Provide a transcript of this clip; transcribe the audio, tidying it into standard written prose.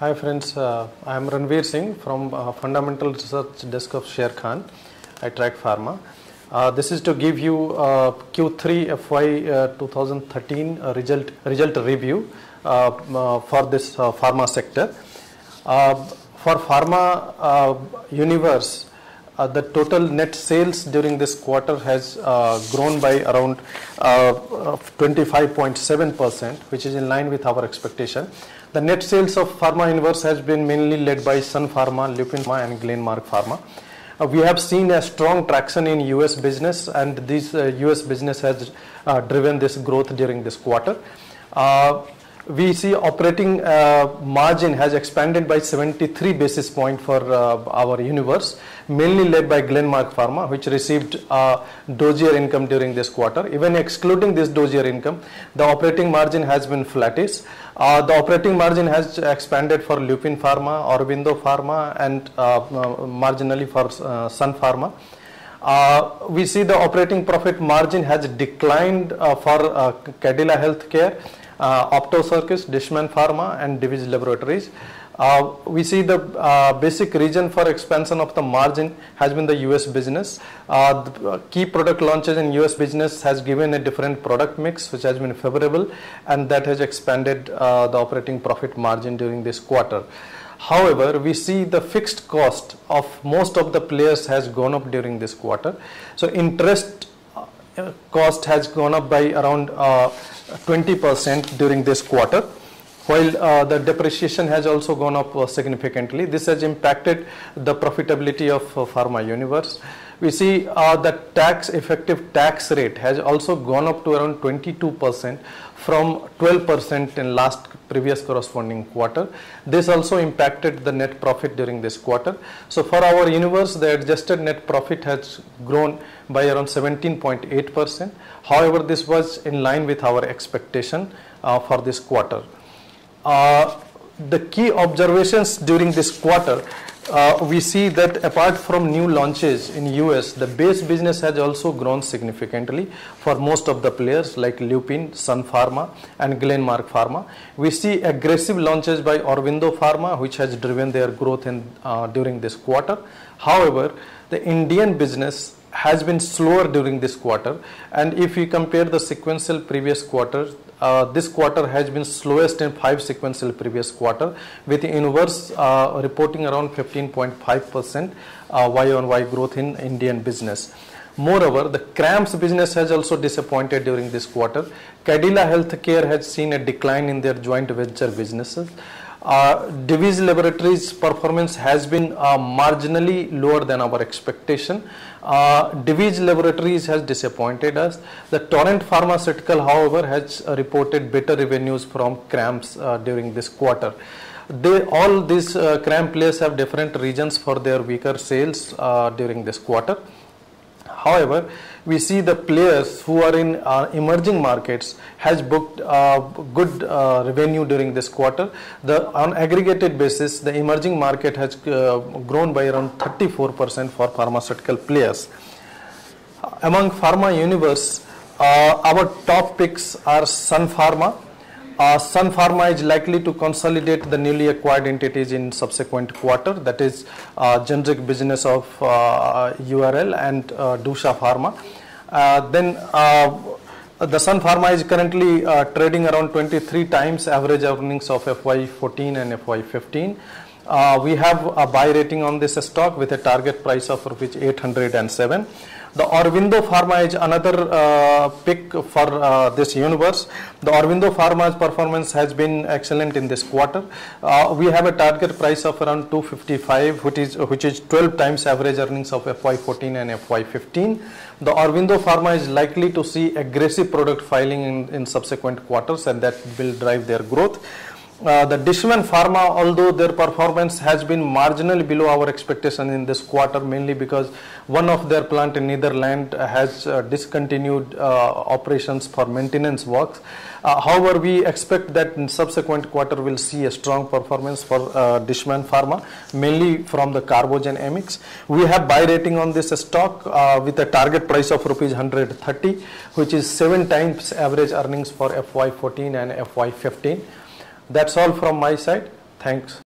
Hi friends, I am Ranveer Singh from Fundamental Research Desk of Sharekhan. I track pharma. This is to give you Q3FY 2013 result review for this pharma sector. For pharma universe, the total net sales during this quarter has grown by around 25.7%, which is in line with our expectation. The net sales of pharma universe has been mainly led by Sun Pharma, Lupin Pharma and Glenmark Pharma. We have seen a strong traction in US business, and this US business has driven this growth during this quarter. We see operating margin has expanded by 73 basis points for our universe, mainly led by Glenmark Pharma, which received dozier income during this quarter. Even excluding this dozier income, the operating margin has been flattish. The operating margin has expanded for Lupin Pharma, Aurobindo Pharma and marginally for Sun Pharma. We see the operating profit margin has declined for Cadila Healthcare, Opto Circus, Dishman Pharma and Divi's Laboratories. We see the basic reason for expansion of the margin has been the US business. The key product launches in US business has given a different product mix which has been favorable, and that has expanded the operating profit margin during this quarter. However, we see the fixed cost of most of the players has gone up during this quarter. So interest cost has gone up by around 20% during this quarter, while the depreciation has also gone up significantly. This has impacted the profitability of pharma universe. We see the effective tax rate has also gone up to around 22% from 12% in previous corresponding quarter. This also impacted the net profit during this quarter. So for our universe, the adjusted net profit has grown by around 17.8%. However, this was in line with our expectation for this quarter. The key observations during this quarter, we see that apart from new launches in US, the base business has also grown significantly for most of the players like Lupin, Sun Pharma and Glenmark Pharma. We see aggressive launches by Aurobindo Pharma, which has driven their growth during this quarter. However, the Indian business has been slower during this quarter, and if we compare the sequential previous quarters, this quarter has been slowest in 5 sequential previous quarter, with the universe reporting around 15.5% Y-on-Y growth in Indian business. Moreover, the CRAMS business has also disappointed during this quarter. Cadila Healthcare has seen a decline in their joint venture businesses. Divi's Laboratories performance has been marginally lower than our expectation. Divi's Laboratories has disappointed us. The Torrent Pharmaceutical, however, has reported better revenues from CRAMS during this quarter. All these CRAMS players have different reasons for their weaker sales during this quarter. However, we see the players who are in emerging markets has booked good revenue during this quarter. On aggregated basis, the emerging market has grown by around 34% for pharmaceutical players. Among pharma universe, our top picks are Sun Pharma. Sun Pharma is likely to consolidate the newly acquired entities in subsequent quarter, that is generic business of URL and Dusha Pharma. Then the Sun Pharma is currently trading around 23 times average earnings of FY14 and FY15. We have a buy rating on this stock with a target price of rupees 807. The Aurobindo Pharma is another pick for this universe. The Aurobindo Pharma's performance has been excellent in this quarter. We have a target price of around 255, which is 12 times average earnings of FY14 and FY15. The Aurobindo Pharma is likely to see aggressive product filing in subsequent quarters, and that will drive their growth. The Dishman Pharma, although their performance has been marginally below our expectation in this quarter, mainly because one of their plant in Netherlands has discontinued operations for maintenance works. However, we expect that in subsequent quarter we'll see a strong performance for Dishman Pharma, mainly from the Carbogen Amix. We have buy rating on this stock with a target price of rupees 130, which is 7 times average earnings for FY14 and FY15. That's all from my side. Thanks.